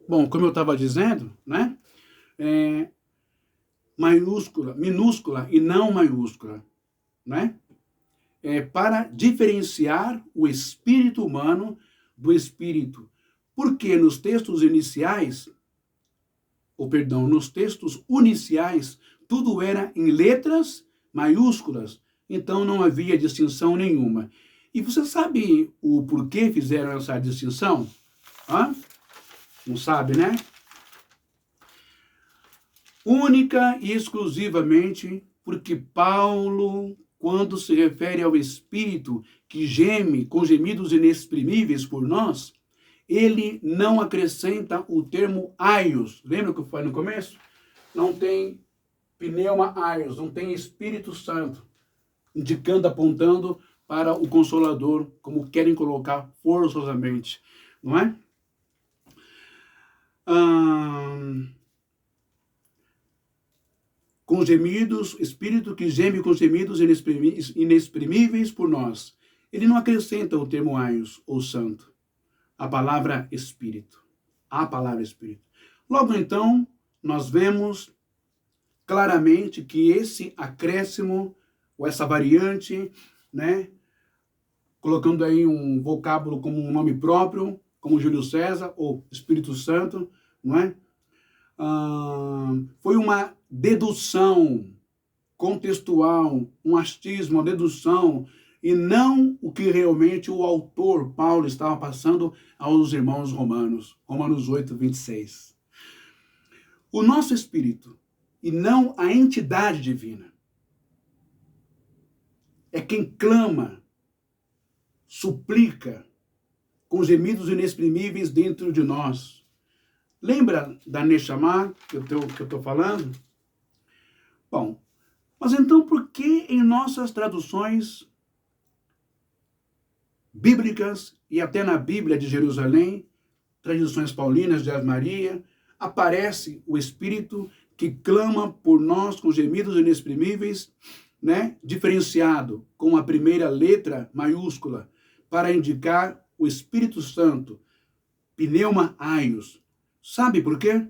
Bom, como eu estava dizendo, né? Maiúscula, minúscula e não maiúscula, né? Para diferenciar o espírito humano do espírito. Porque nos textos iniciais, nos textos uniciais, tudo era em letras maiúsculas, então não havia distinção nenhuma. E você sabe o porquê fizeram essa distinção? Hã? Não sabe, né? Única e exclusivamente porque Paulo, quando se refere ao Espírito que geme com gemidos inexprimíveis por nós, ele não acrescenta o termo aios. Lembra que eu falei no começo? Não tem pneuma aios, não tem Espírito Santo, indicando, apontando para o Consolador, como querem colocar forçosamente, não é? Com gemidos, Espírito que geme com gemidos inexprimíveis por nós. Ele não acrescenta o termo aios, ou santo, a palavra Espírito. A palavra Espírito. Logo então, nós vemos claramente que esse acréscimo, ou essa variante, né, colocando aí um vocábulo como um nome próprio, como Júlio César, ou Espírito Santo, não é? Foi uma dedução contextual, um achismo, uma dedução, e não o que realmente o autor, Paulo, estava passando aos irmãos romanos. Romanos 8, 26. O nosso espírito, e não a entidade divina, é quem clama, suplica, com gemidos inexprimíveis dentro de nós. Lembra da Neshama que eu estou falando? Bom, mas então por que em nossas traduções bíblicas e até na Bíblia de Jerusalém, tradições paulinas de Ave Maria, aparece o Espírito que clama por nós com gemidos inexprimíveis, né? Diferenciado com a primeira letra maiúscula para indicar o Espírito Santo, pneuma aios. Sabe por quê?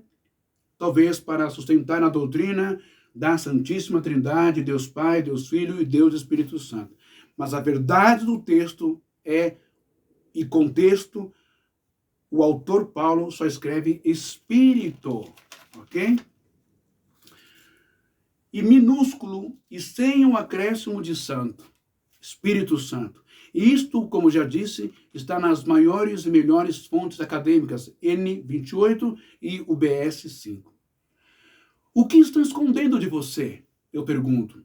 Talvez para sustentar a doutrina da Santíssima Trindade, Deus Pai, Deus Filho e Deus Espírito Santo. Mas a verdade do texto e contexto, o autor Paulo só escreve Espírito, ok? E minúsculo e sem o acréscimo de santo, Espírito Santo. E isto, como já disse, está nas maiores e melhores fontes acadêmicas, N28 e o BS5. O que estão escondendo de você? Eu pergunto.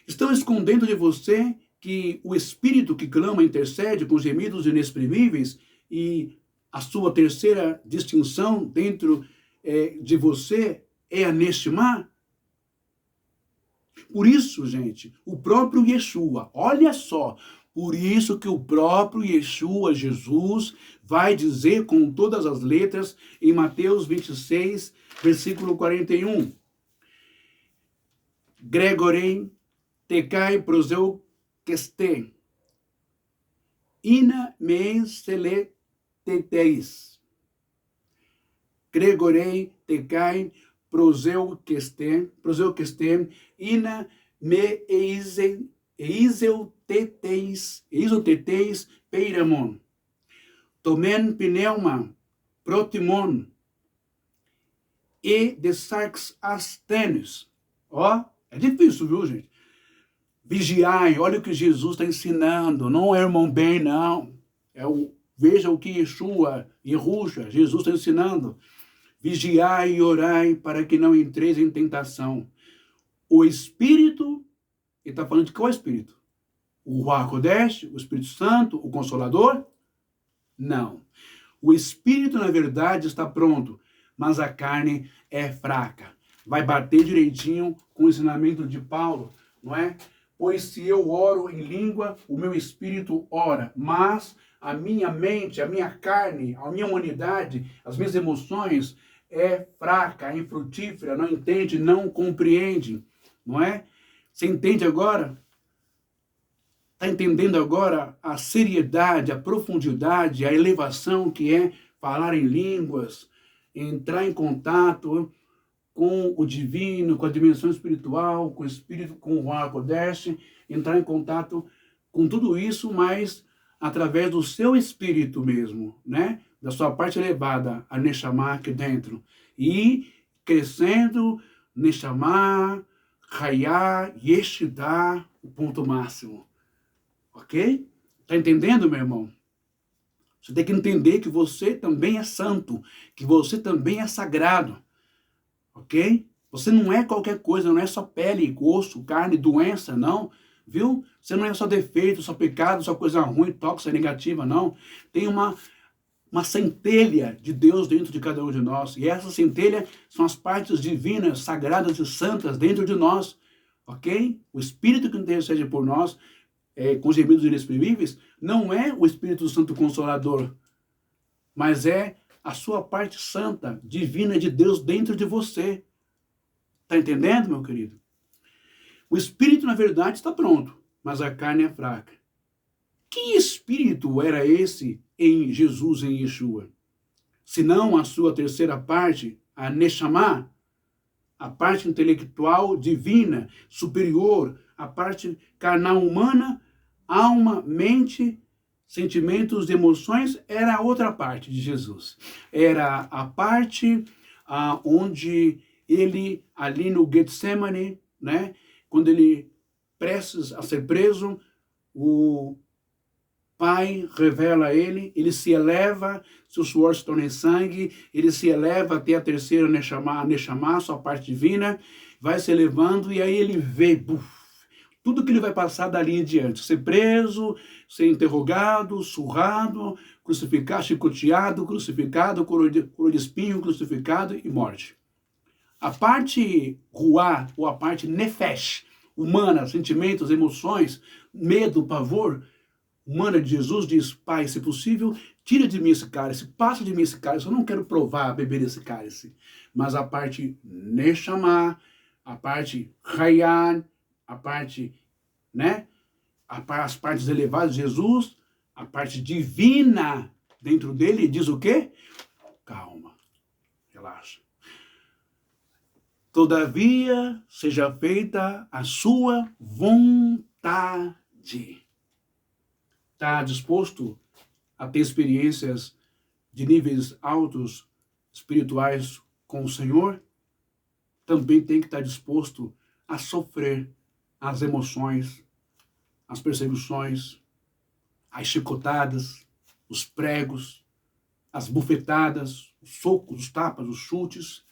Estão escondendo de você que o Espírito que clama intercede com gemidos inexprimíveis e a sua terceira distinção dentro de você é a Neshama? Por isso, gente, o próprio Yeshua, olha só, por isso que o próprio Yeshua, Jesus, vai dizer com todas as letras em Mateus 26, versículo 41. Gregorem tecai proseu queste, ina me seleteteis. Gregorei tecai proseu queste, ina me eiseuteteis peiramon. Tomen pneuma protimon e de sarx astenes. Ó, é difícil, viu, gente? Vigiai, olha o que Jesus está ensinando. Não é irmão bem, não. Veja o que Yeshua, Jesus está ensinando. Vigiai e orai para que não entreis em tentação. O Espírito, ele está falando de qual Espírito? O Ruach Kodesh, o Espírito Santo, o Consolador? Não. O Espírito, na verdade, está pronto, mas a carne é fraca. Vai bater direitinho com o ensinamento de Paulo, não é? Pois se eu oro em língua, o meu espírito ora, mas a minha mente, a minha carne, a minha humanidade, as minhas emoções é fraca, é infrutífera, não entende, não compreende, não é? Você entende agora? Está entendendo agora a seriedade, a profundidade, a elevação que é falar em línguas, entrar em contato com o divino, com a dimensão espiritual, com o espírito, com o Ruach HaKodesh, entrar em contato com tudo isso, mas através do seu espírito mesmo, né? Da sua parte elevada, a Neshama aqui dentro. E crescendo, Neshama, Hayah, Yeshidá, o ponto máximo. Ok? Tá entendendo, meu irmão? Você tem que entender que você também é santo, que você também é sagrado. Ok? Você não é qualquer coisa, não é só pele, osso, carne, doença, não. Viu? Você não é só defeito, só pecado, só coisa ruim, tóxica, negativa, não. Tem uma centelha de Deus dentro de cada um de nós. E essa centelha são as partes divinas, sagradas e santas dentro de nós. Ok? O Espírito que intercede por nós, com gemidos inexprimíveis, não é o Espírito Santo Consolador, mas é a sua parte santa, divina de Deus dentro de você. Está entendendo, meu querido? O espírito, na verdade, está pronto, mas a carne é fraca. Que espírito era esse em Jesus, em Yeshua? Senão a sua terceira parte, a Neshama, a parte intelectual divina, superior, a parte carnal humana, alma, mente, sentimentos, emoções, era a outra parte de Jesus. Era a parte onde ele, ali no Getsemane, né, quando ele prestes a ser preso, o Pai revela a ele, ele se eleva, seu suor se torna em sangue, ele se eleva até a terceira Neshama, sua parte divina, vai se elevando e aí ele vê, tudo que ele vai passar dali em diante, ser preso, ser interrogado, surrado, crucificado, chicoteado, crucificado, coroa de espinho, crucificado e morte. A parte ruá, ou a parte nefesh, humana, sentimentos, emoções, medo, pavor, humana de Jesus diz, Pai, se possível, tira de mim esse cálice, passa de mim esse cálice, eu não quero provar, beber esse cálice. Mas a parte Neshama, a parte Hayan, a parte, né, as partes elevadas de Jesus, a parte divina dentro dele, diz o quê? Calma, relaxa. Todavia, seja feita a sua vontade. Está disposto a ter experiências de níveis altos espirituais com o Senhor? Também tem que estar disposto a sofrer as emoções, as perseguições, as chicotadas, os pregos, as bufetadas, os socos, os tapas, os chutes,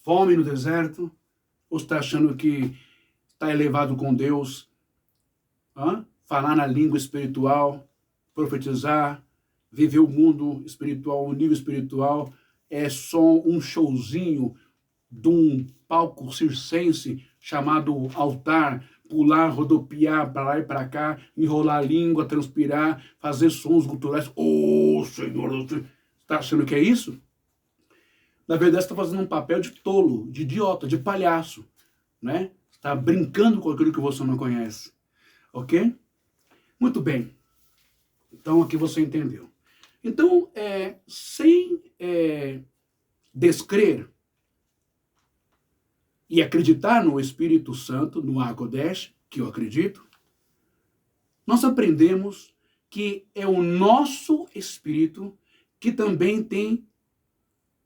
fome no deserto, ou está achando que está elevado com Deus, falar na língua espiritual, profetizar, viver o mundo espiritual, o nível espiritual, é só um showzinho de um palco circense chamado altar, pular, rodopiar para lá e para cá, enrolar a língua, transpirar, fazer sons guturais. Oh, Senhor, você está achando que é isso? Na verdade, você está fazendo um papel de tolo, de idiota, de palhaço, né? Está brincando com aquilo que você não conhece, ok? Muito bem. Então, aqui você entendeu. Então, sem descrer e acreditar no Espírito Santo, no HaKodesh, que eu acredito, nós aprendemos que é o nosso espírito que também tem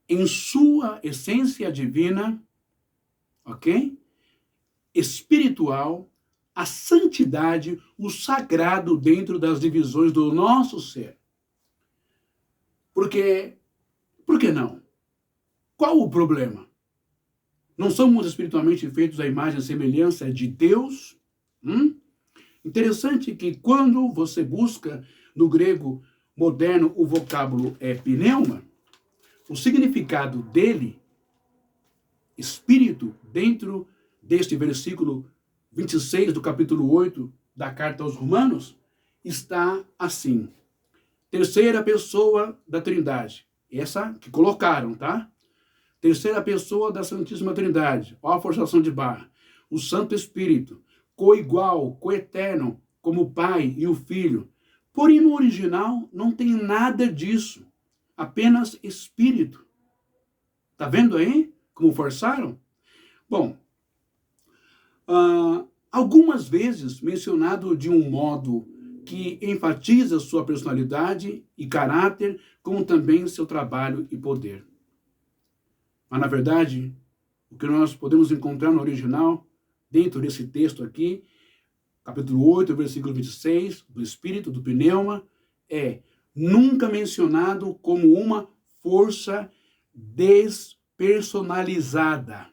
em sua essência divina, ok? Espiritual, a santidade, o sagrado dentro das divisões do nosso ser. Por que não? Qual o problema? Não somos espiritualmente feitos à imagem e semelhança de Deus? Interessante que quando você busca no grego moderno o vocábulo pneuma, o significado dele, espírito, dentro deste versículo 26 do capítulo 8 da carta aos Romanos, está assim. Terceira pessoa da Trindade. Essa que colocaram, tá? Terceira pessoa da Santíssima Trindade. Ó a forçação de barra. O Santo Espírito, coigual, coeterno, como o Pai e o Filho. Porém, no original, não tem nada disso. Apenas Espírito. Tá vendo aí como forçaram? Bom, algumas vezes mencionado de um modo que enfatiza sua personalidade e caráter, como também seu trabalho e poder. Mas, na verdade, o que nós podemos encontrar no original, dentro desse texto aqui, capítulo 8, versículo 26, do Espírito, do pneuma, é nunca mencionado como uma força despersonalizada.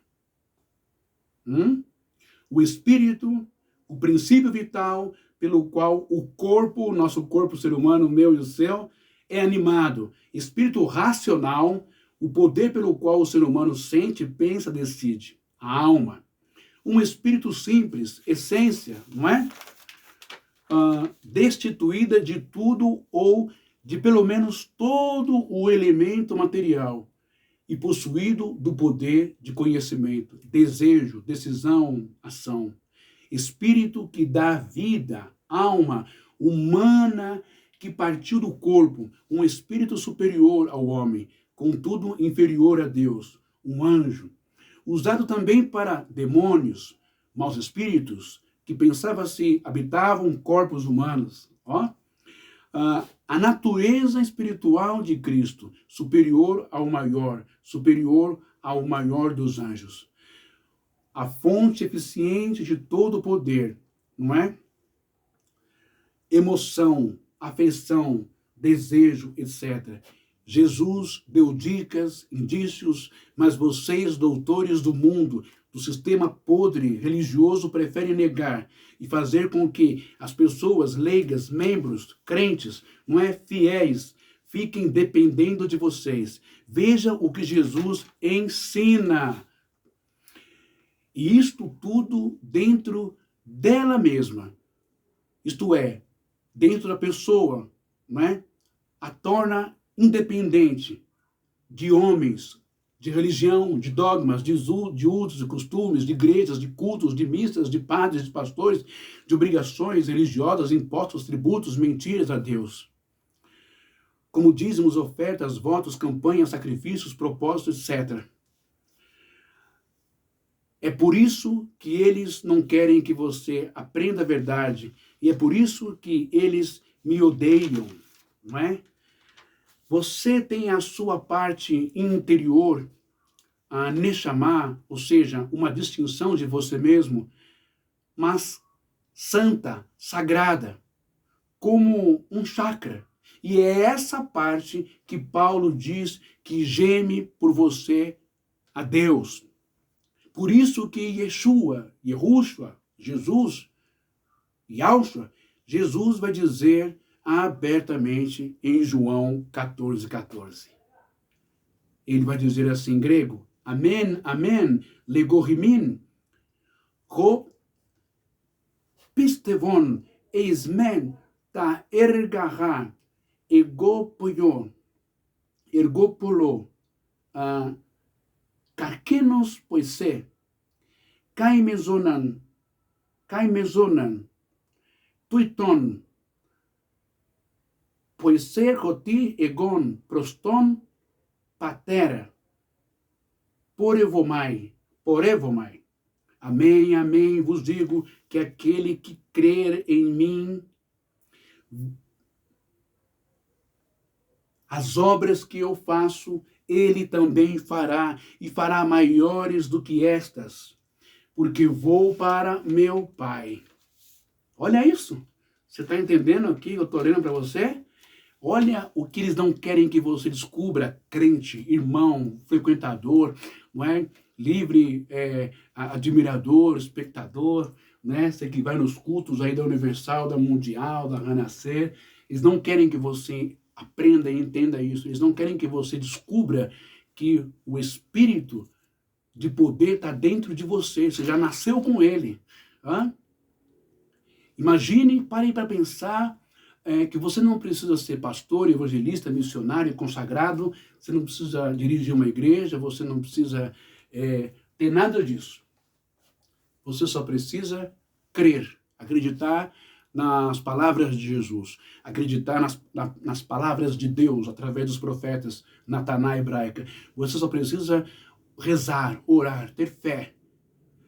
O Espírito, o princípio vital pelo qual o corpo, nosso corpo, ser humano, o meu e o seu, é animado. Espírito racional, o poder pelo qual o ser humano sente, pensa, decide. A alma. Um espírito simples, essência, não é? Destituída de tudo ou de pelo menos todo o elemento material e possuído do poder de conhecimento, desejo, decisão, ação. Espírito que dá vida, alma humana que partiu do corpo, um espírito superior ao homem, contudo inferior a Deus, um anjo, usado também para demônios, maus espíritos, que pensava se habitavam corpos humanos. A natureza espiritual de Cristo, superior ao maior dos anjos. A fonte eficiente de todo o poder, não é? Emoção, afeição, desejo, etc. Jesus deu dicas, indícios, mas vocês, doutores do mundo, do sistema podre religioso, preferem negar e fazer com que as pessoas leigas, membros, crentes, não é, fiéis, fiquem dependendo de vocês. Veja o que Jesus ensina. E isto tudo dentro dela mesma. Isto é, dentro da pessoa, não é? A torna independente de homens, de religião, de dogmas, de usos e costumes, de igrejas, de cultos, de missas, de padres, de pastores, de obrigações religiosas, impostos, tributos, mentiras a Deus. Como dízimos, ofertas, votos, campanhas, sacrifícios, propósitos, etc. É por isso que eles não querem que você aprenda a verdade. E é por isso que eles me odeiam, não é? Você tem a sua parte interior, a Neshama, ou seja, uma distinção de você mesmo, mas santa, sagrada, como um chakra. E é essa parte que Paulo diz que geme por você a Deus. Por isso que Yeshua, Jesus, Yahushua, Jesus vai dizer abertamente em João 14:14. Ele vai dizer assim em grego, Amen, amen, legorimin, ho pistevon eismen ta ergaha, ergopolo, karkenos poise, kaimezonan, tuiton, poise roti egon proston patera, porevomai. Amém, amém, vos digo que aquele que crer em mim, as obras que eu faço, ele também fará, e fará maiores do que estas, porque vou para meu Pai. Olha isso. Você está entendendo aqui? Eu estou lendo para você? Olha o que eles não querem que você descubra, crente, irmão, frequentador, não é? Livre, admirador, espectador, né? Você que vai nos cultos aí da Universal, da Mundial, da Renascer. Eles não querem que você aprenda e entenda isso. Eles não querem que você descubra que o Espírito de poder está dentro de você. Você já nasceu com ele. Imagine, parem para pensar que você não precisa ser pastor, evangelista, missionário, consagrado. Você não precisa dirigir uma igreja. Você não precisa ter nada disso. Você só precisa crer, acreditar nas palavras de Jesus, acreditar nas palavras de Deus através dos profetas na Taná hebraica. Você só precisa rezar, orar, ter fé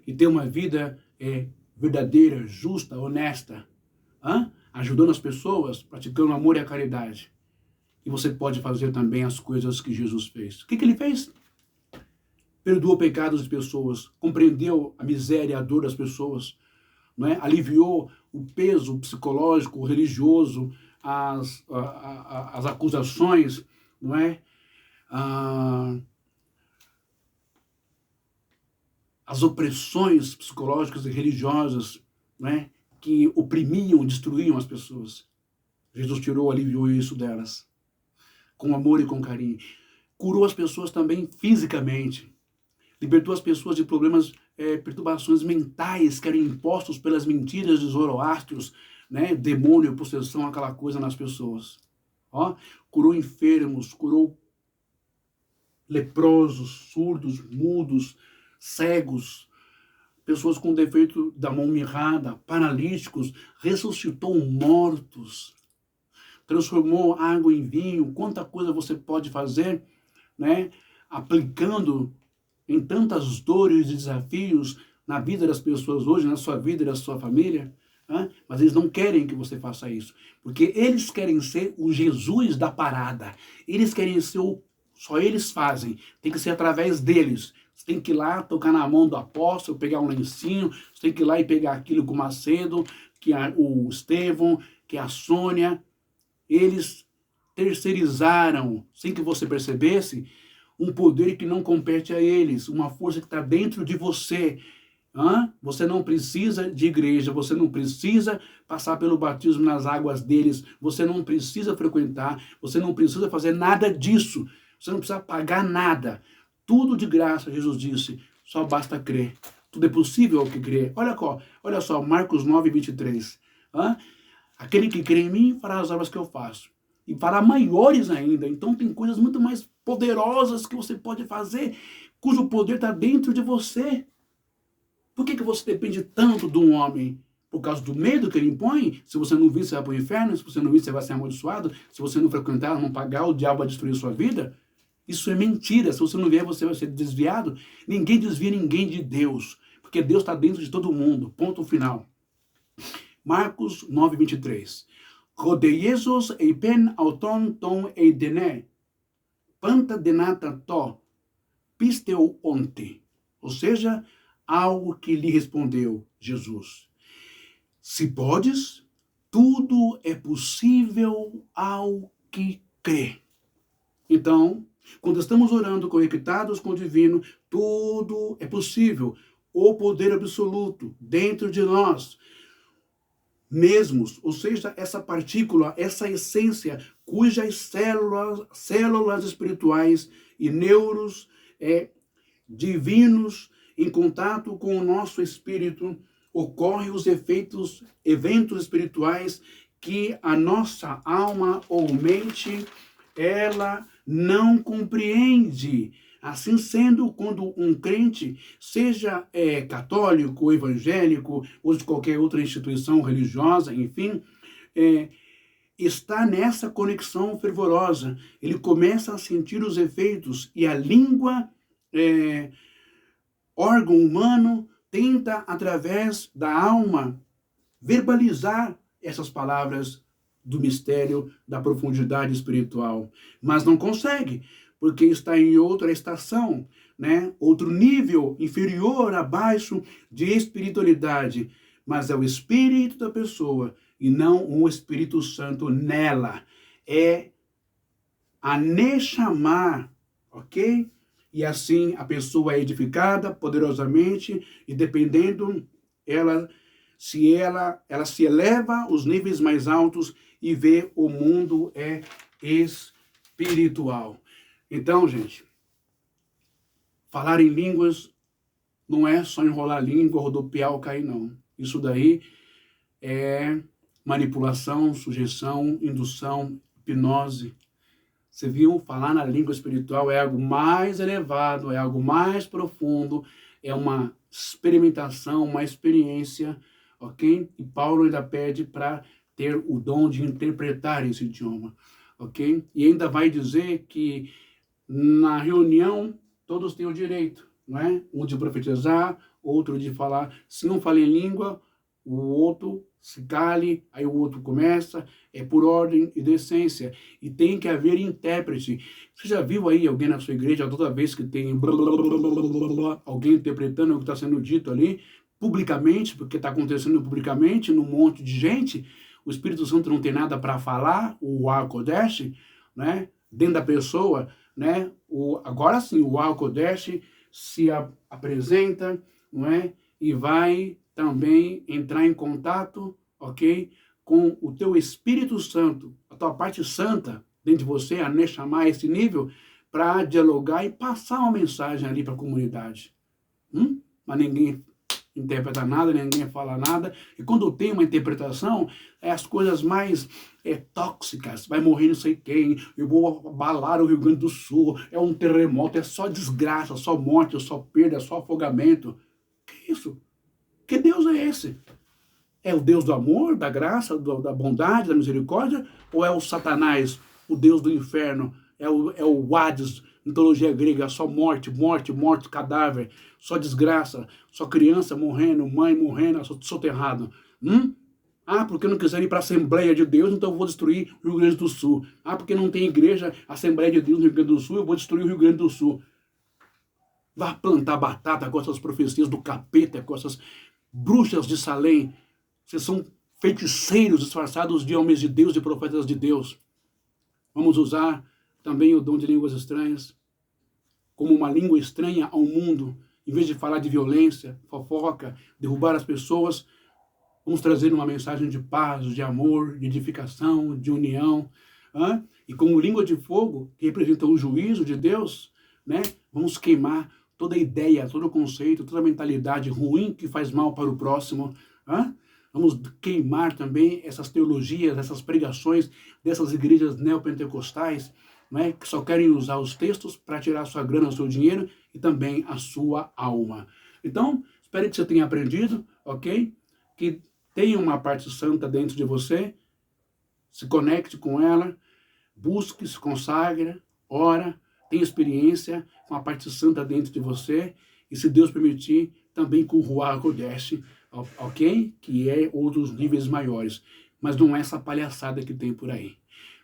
e ter uma vida verdadeira, justa, honesta, ajudando as pessoas, praticando o amor e a caridade. E você pode fazer também as coisas que Jesus fez. O que ele fez? Perdoou pecados de pessoas, compreendeu a miséria e a dor das pessoas, não é? Aliviou o peso psicológico, religioso, as acusações, não é? As opressões psicológicas e religiosas, não é? Que oprimiam, destruíam as pessoas. Jesus tirou, aliviou isso delas, com amor e com carinho. Curou as pessoas também fisicamente. Libertou as pessoas de problemas, perturbações mentais que eram impostos pelas mentiras de Zoroastros, né? Demônio, possessão, aquela coisa nas pessoas. Curou enfermos, curou leprosos, surdos, mudos, cegos, pessoas com defeito da mão mirrada, paralíticos, ressuscitou mortos, transformou água em vinho. Quanta coisa você pode fazer, né? Aplicando em tantas dores e desafios na vida das pessoas hoje, na sua vida e da sua família, mas eles não querem que você faça isso, porque eles querem ser o Jesus da parada, eles querem ser só eles fazem, tem que ser através deles. Você tem que ir lá, tocar na mão do apóstolo, pegar um lencinho, você tem que ir lá e pegar aquilo com o Macedo, que é o Estevão, que é a Sônia. Eles terceirizaram, sem que você percebesse, um poder que não compete a eles, uma força que está dentro de você. Você não precisa de igreja, você não precisa passar pelo batismo nas águas deles, você não precisa frequentar, você não precisa fazer nada disso, você não precisa pagar nada. Tudo de graça, Jesus disse, só basta crer. Tudo é possível ao que crê. Olha só, Marcos 9, 23. Aquele que crê em mim fará as obras que eu faço. E fará maiores ainda. Então tem coisas muito mais poderosas que você pode fazer, cujo poder está dentro de você. Por que você depende tanto de um homem? Por causa do medo que ele impõe? Se você não vir, você vai para o inferno. Se você não vir, você vai ser amaldiçoado. Se você não frequentar, não pagar, o diabo vai destruir sua vida. Isso é mentira. Se você não vier, você vai ser desviado. Ninguém desvia ninguém de Deus, porque Deus está dentro de todo mundo. Ponto final. Marcos 9, 23. Rodeiezos eipen auton ton eidene, panta denata to, pisteu onte. Ou seja, algo que lhe respondeu Jesus. Se podes, tudo é possível ao que crê. Então, quando estamos orando conectados com o divino, tudo é possível. O poder absoluto dentro de nós mesmos, ou seja, essa partícula, essa essência, cujas células espirituais e neuros divinos em contato com o nosso espírito, ocorrem os eventos espirituais que a nossa alma ou mente, ela não compreende. Assim sendo, quando um crente, seja católico, evangélico, ou de qualquer outra instituição religiosa, enfim, está nessa conexão fervorosa, ele começa a sentir os efeitos, e a língua, órgão humano, tenta, através da alma, verbalizar essas palavras do mistério, da profundidade espiritual, mas não consegue, porque está em outra estação, né? Outro nível inferior, abaixo de espiritualidade, mas é o espírito da pessoa e não o Espírito Santo nela. É a Neshama, ok? E assim a pessoa é edificada poderosamente e dependendo, ela se eleva aos níveis mais altos e vê o mundo espiritual. Então, gente, falar em línguas não é só enrolar a língua, rodopiar ou cair, não. Isso daí é manipulação, sugestão, indução, hipnose. Você viu? Falar na língua espiritual é algo mais elevado, é algo mais profundo, é uma experimentação, uma experiência, ok? E Paulo ainda pede para ter o dom de interpretar esse idioma, ok? E ainda vai dizer que na reunião todos têm o direito, não é? Um de profetizar, outro de falar. Se um fala em língua, o outro se cale, aí o outro começa, é por ordem e decência. E tem que haver intérprete. Você já viu aí alguém na sua igreja, toda vez que tem alguém interpretando o que está sendo dito ali, publicamente, porque está acontecendo publicamente, num monte de gente, o Espírito Santo não tem nada para falar, o Kodesh, né? Dentro da pessoa, né? Agora sim, o Kodesh se apresenta, não é? E vai também entrar em contato, ok? Com o teu Espírito Santo, a tua parte santa dentro de você, a Neshama, esse nível, para dialogar e passar uma mensagem ali para a comunidade. Mas ninguém interpreta nada, ninguém fala nada. E quando tem uma interpretação, é as coisas mais tóxicas. Vai morrer não sei quem, eu vou abalar o Rio Grande do Sul, é um terremoto, é só desgraça, só morte, só perda, só afogamento. Que isso? Que Deus é esse? É o Deus do amor, da graça, da bondade, da misericórdia? Ou é o Satanás, o Deus do inferno? É o Hades, mitologia grega, só morte, morte, morte, cadáver, só desgraça, só criança morrendo, mãe morrendo, soterrado. Ah, porque não quiser ir para a Assembleia de Deus, então eu vou destruir o Rio Grande do Sul. Ah, porque não tem igreja, Assembleia de Deus no Rio Grande do Sul, eu vou destruir o Rio Grande do Sul. Vá plantar batata com essas profecias do capeta, com essas bruxas de Salém. Vocês são feiticeiros disfarçados de homens de Deus, de profetas de Deus. Vamos usar também o dom de línguas estranhas como uma língua estranha ao mundo. Em vez de falar de violência, fofoca, derrubar as pessoas, vamos trazer uma mensagem de paz, de amor, de edificação, de união. E como língua de fogo, que representa o juízo de Deus, né? Vamos queimar toda ideia, todo conceito, toda mentalidade ruim que faz mal para o próximo. Vamos queimar também essas teologias, essas pregações dessas igrejas neopentecostais, né, que só querem usar os textos para tirar a sua grana, o seu dinheiro e também a sua alma. Então, espero que você tenha aprendido, ok? Que tenha uma parte santa dentro de você, se conecte com ela, busque, se consagra, ora, tenha experiência com a parte santa dentro de você e, se Deus permitir, também com o Ruach Kodesh, ok? Que é outros níveis maiores. Mas não é essa palhaçada que tem por aí.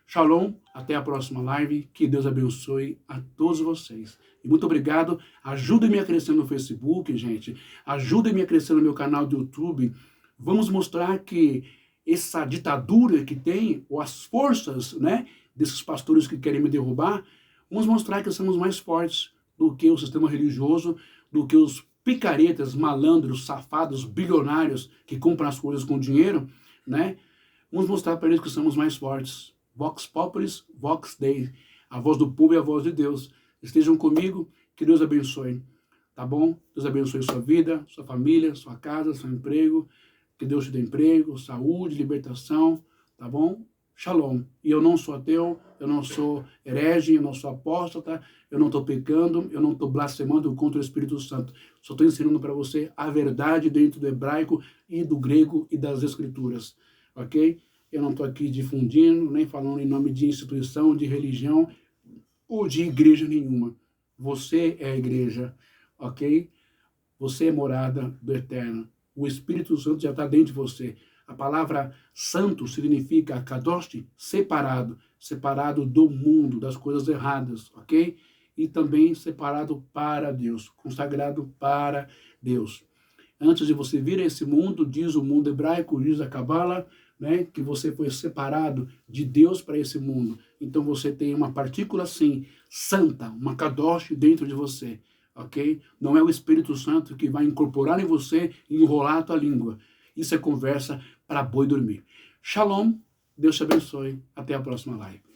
Shalom, até a próxima live. Que Deus abençoe a todos vocês. E muito obrigado. Ajudem-me a crescer no Facebook, gente. Ajudem-me a crescer no meu canal do YouTube. Vamos mostrar que essa ditadura que tem, ou as forças, né, desses pastores que querem me derrubar, vamos mostrar que somos mais fortes do que o sistema religioso, do que os picaretas, malandros, safados, bilionários que compram as coisas com dinheiro, né? Vamos mostrar para eles que somos mais fortes. Vox Populis, Vox Dei. A voz do povo e a voz de Deus. Estejam comigo, que Deus abençoe. Tá bom? Deus abençoe sua vida, sua família, sua casa, seu emprego. Que Deus te dê emprego, saúde, libertação. Tá bom? Shalom. E eu não sou ateu, eu não sou herege, eu não sou apóstata, eu não estou pecando, eu não estou blasfemando contra o Espírito Santo. Só estou ensinando para você a verdade dentro do hebraico e do grego e das escrituras. Ok? Eu não estou aqui difundindo, nem falando em nome de instituição, de religião ou de igreja nenhuma. Você é a igreja, ok? Você é morada do Eterno. O Espírito Santo já está dentro de você. A palavra santo significa kadosh, separado. Separado do mundo, das coisas erradas, ok? E também separado para Deus, consagrado para Deus. Antes de você vir a esse mundo, diz o mundo hebraico, diz a Cabala, né, que você foi separado de Deus para esse mundo. Então você tem uma partícula assim, santa, uma kadosh dentro de você, ok? Não é o Espírito Santo que vai incorporar em você e enrolar a tua língua. Isso é conversa para boi dormir. Shalom, Deus te abençoe. Até a próxima live.